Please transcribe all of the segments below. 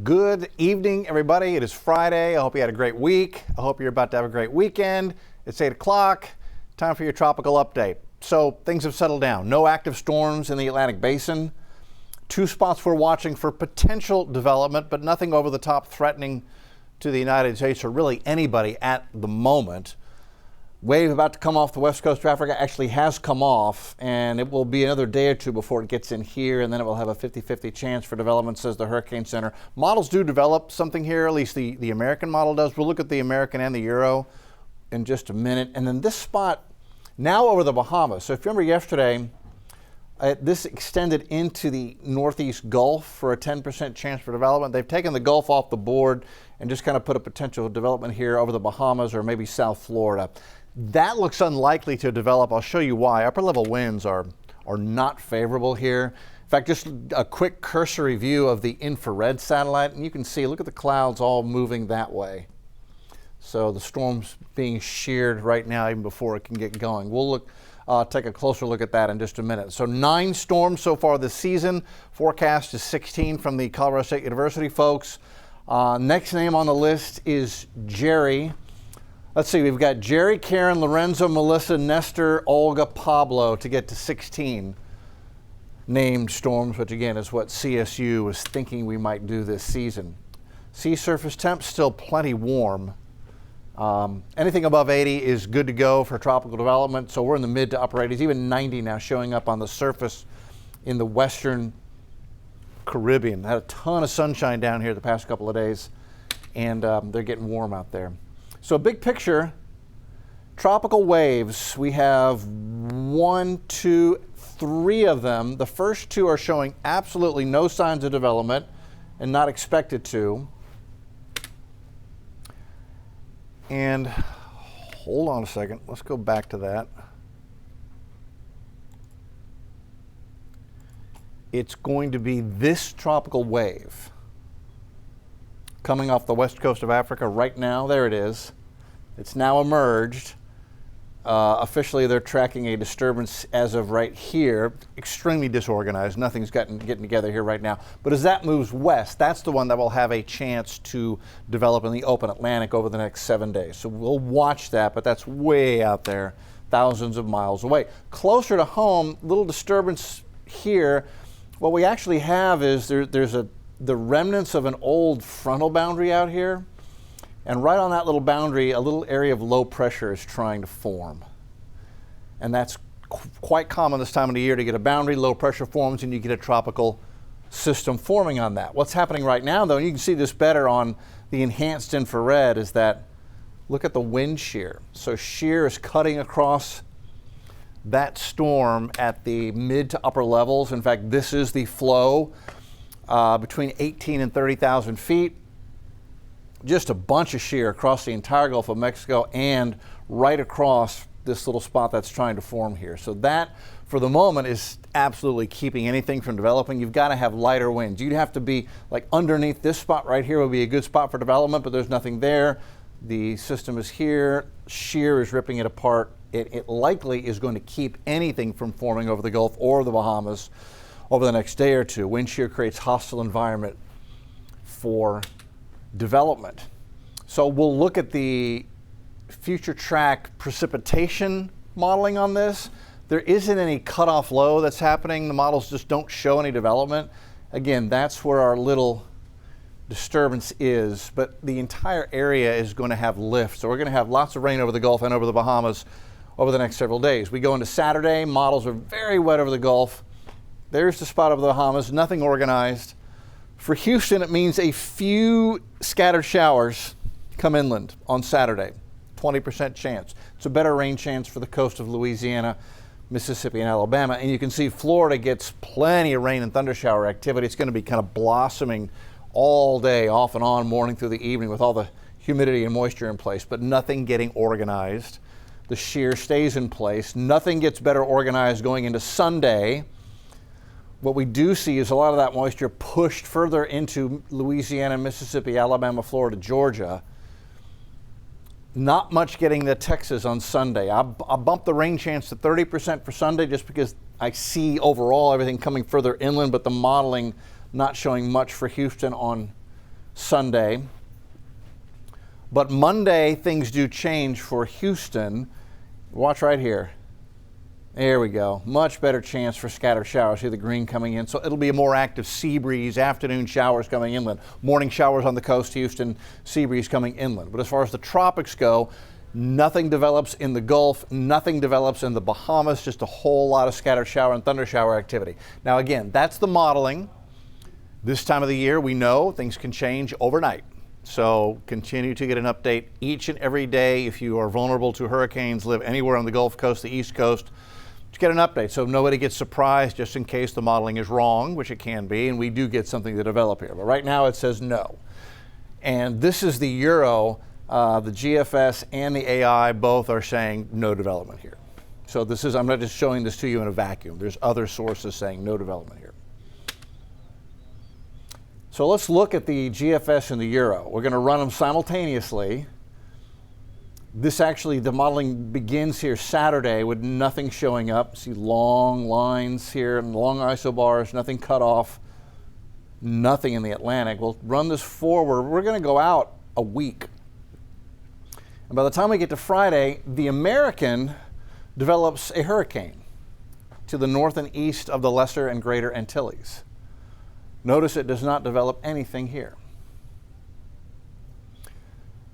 Good evening, everybody. It is Friday. I hope you had a great week. I hope you're about to have a great weekend. It's 8 o'clock. Time for your tropical update. So things have settled down. No active storms in the Atlantic Basin. 2 spots we're watching for potential development, but nothing over the top threatening to the United States or really anybody at the moment. Wave about to come off the west coast of Africa actually has come off, and it will be another day or two before it gets in here, and then it will have a 50-50 chance for development, says the Hurricane Center. Models do develop something here, at least the American model does. We'll look at the American and the Euro in just a minute. And then this spot now over the Bahamas. So if you remember yesterday, this extended into the Northeast Gulf for a 10% chance for development. They've taken the Gulf off the board and just kind of put a potential development here over the Bahamas or maybe South Florida. That looks unlikely to develop. I'll show you why. Upper level winds are not favorable here. In fact, just a quick cursory view of the infrared satellite, and you can see, look at the clouds all moving that way. So the storm's being sheared right now even before it can get going. We'll look, take a closer look at that in just a minute. So 9 storms so far this season. Forecast is 16 from the Colorado State University folks. Next name on the list is Jerry. Let's see, we've got Jerry, Karen, Lorenzo, Melissa, Nestor, Olga, Pablo to get to 16 named storms, which again is what CSU was thinking we might do this season. Sea surface temps still plenty warm. Anything above 80 is good to go for tropical development, so we're in the mid to upper 80s, even 90 now showing up on the surface in the western Caribbean. Had a ton of sunshine down here the past couple of days, and they're getting warm out there. So big picture, tropical waves, we have 1, 2, 3 of them. The first 2 are showing absolutely no signs of development and not expected to. And hold on a second, let's go back to that. It's going to be this tropical wave coming off the west coast of Africa right now. There it is. It's now emerged. Officially, they're tracking a disturbance as of right here. Extremely disorganized. Nothing's getting together here right now. But as that moves west, that's the one that will have a chance to develop in the open Atlantic over the next 7 days. So we'll watch that, but that's way out there, thousands of miles away. Closer to home, little disturbance here. What we actually have is there's the remnants of an old frontal boundary out here, and right on that little boundary, a little area of low pressure is trying to form. And that's quite common this time of the year to get a boundary, low pressure forms, and you get a tropical system forming on that. What's happening right now, though, and you can see this better on the enhanced infrared, is that look at the wind shear. So shear is cutting across that storm at the mid to upper levels. In fact, this is the flow between 18 and 30,000 feet. Just a bunch of shear across the entire Gulf of Mexico and right across this little spot that's trying to form here. So that, for the moment, is absolutely keeping anything from developing. You've got to have lighter winds. You'd have to be like underneath this spot right here would be a good spot for development, but there's nothing there. The system is here. Shear is ripping it apart. It likely is going to keep anything from forming over the Gulf or the Bahamas over the next day or two. Wind shear creates hostile environment for development. So we'll look at the future track precipitation modeling on this. There isn't any cutoff low that's happening. The models just don't show any development. Again, that's where our little disturbance is, but the entire area is going to have lift. So we're going to have lots of rain over the Gulf and over the Bahamas over the next several days. We go into Saturday, models are very wet over the Gulf. There's the spot over the Bahamas, nothing organized. For Houston, it means a few scattered showers come inland on Saturday, 20% chance. It's a better rain chance for the coast of Louisiana, Mississippi, and Alabama. And you can see Florida gets plenty of rain and thunder shower activity. It's going to be kind of blossoming all day, off and on, morning through the evening with all the humidity and moisture in place, but nothing getting organized. The shear stays in place. Nothing gets better organized going into Sunday. What we do see is a lot of that moisture pushed further into Louisiana, Mississippi, Alabama, Florida, Georgia. Not much getting to Texas on Sunday. I bumped the rain chance to 30% for Sunday just because I see overall everything coming further inland, but the modeling not showing much for Houston on Sunday. But Monday, things do change for Houston. Watch right here. There we go. Much better chance for scattered showers. See the green coming in. So it'll be a more active sea breeze, afternoon showers coming inland. Morning showers on the coast, Houston, sea breeze coming inland. But as far as the tropics go, nothing develops in the Gulf, nothing develops in the Bahamas, just a whole lot of scattered shower and thunder shower activity. Now again, that's the modeling. This time of the year, we know things can change overnight. So continue to get an update each and every day. If you are vulnerable to hurricanes, live anywhere on the Gulf Coast, the East Coast, to get an update so nobody gets surprised just in case the modeling is wrong, which it can be, and we do get something to develop here. But right now it says no. And this is the Euro, the GFS and the AI both are saying no development here. So this is, I'm not just showing this to you in a vacuum. There's other sources saying no development here. So let's look at the GFS and the Euro. We're going to run them simultaneously. This actually, the modeling begins here Saturday with nothing showing up. See long lines here and long isobars, nothing cut off, nothing in the Atlantic. We'll run this forward. We're going to go out a week. And by the time we get to Friday, the American develops a hurricane to the north and east of the Lesser and Greater Antilles. Notice it does not develop anything here.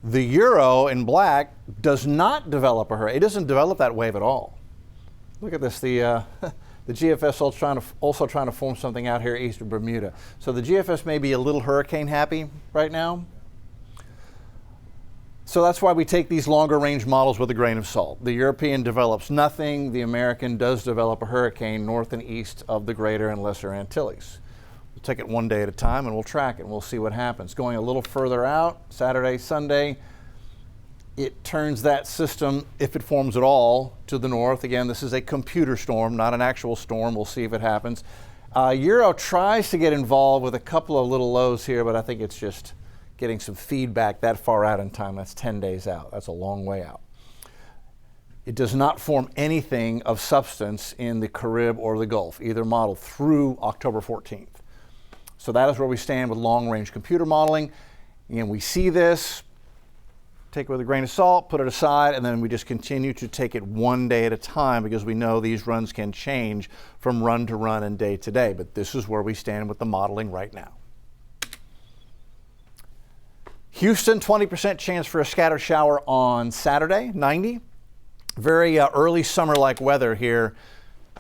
The Euro in black does not develop a hurricane. It doesn't develop that wave at all. Look at this. The GFS also trying to form something out here east of Bermuda. So the GFS may be a little hurricane happy right now. So that's why we take these longer range models with a grain of salt. The European develops nothing. The American does develop a hurricane north and east of the Greater and Lesser Antilles. We'll take it one day at a time and we'll track it and we'll see what happens. Going a little further out, Saturday, Sunday, it turns that system, if it forms at all, to the north. Again, this is a computer storm, not an actual storm. We'll see if it happens. Euro tries to get involved with a couple of little lows here, but I think it's just getting some feedback that far out in time. That's 10 days out. That's a long way out. It does not form anything of substance in the Carib or the Gulf, either model, through October 14th. So that is where we stand with long-range computer modeling. Again, we see this, take it with a grain of salt, put it aside, and then we just continue to take it one day at a time because we know these runs can change from run to run and day to day. But this is where we stand with the modeling right now. Houston, 20% chance for a scattered shower on Saturday, 90. Very early summer-like weather here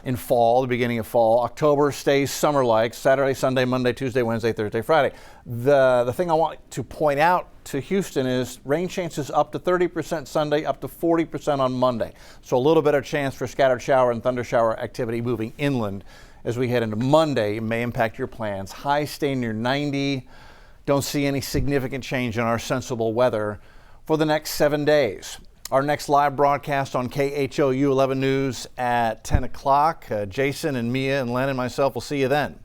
in fall, the beginning of fall. October stays summer-like, Saturday, Sunday, Monday, Tuesday, Wednesday, Thursday, Friday. The thing I want to point out to Houston is rain chances up to 30% Sunday, up to 40% on Monday. So a little better chance for scattered shower and thunder shower activity moving inland as we head into Monday. It may impact your plans. Highs stay near 90. Don't see any significant change in our sensible weather for the next 7 days. Our next live broadcast on KHOU 11 News at 10 o'clock. Jason and Mia and Len and myself will see you then.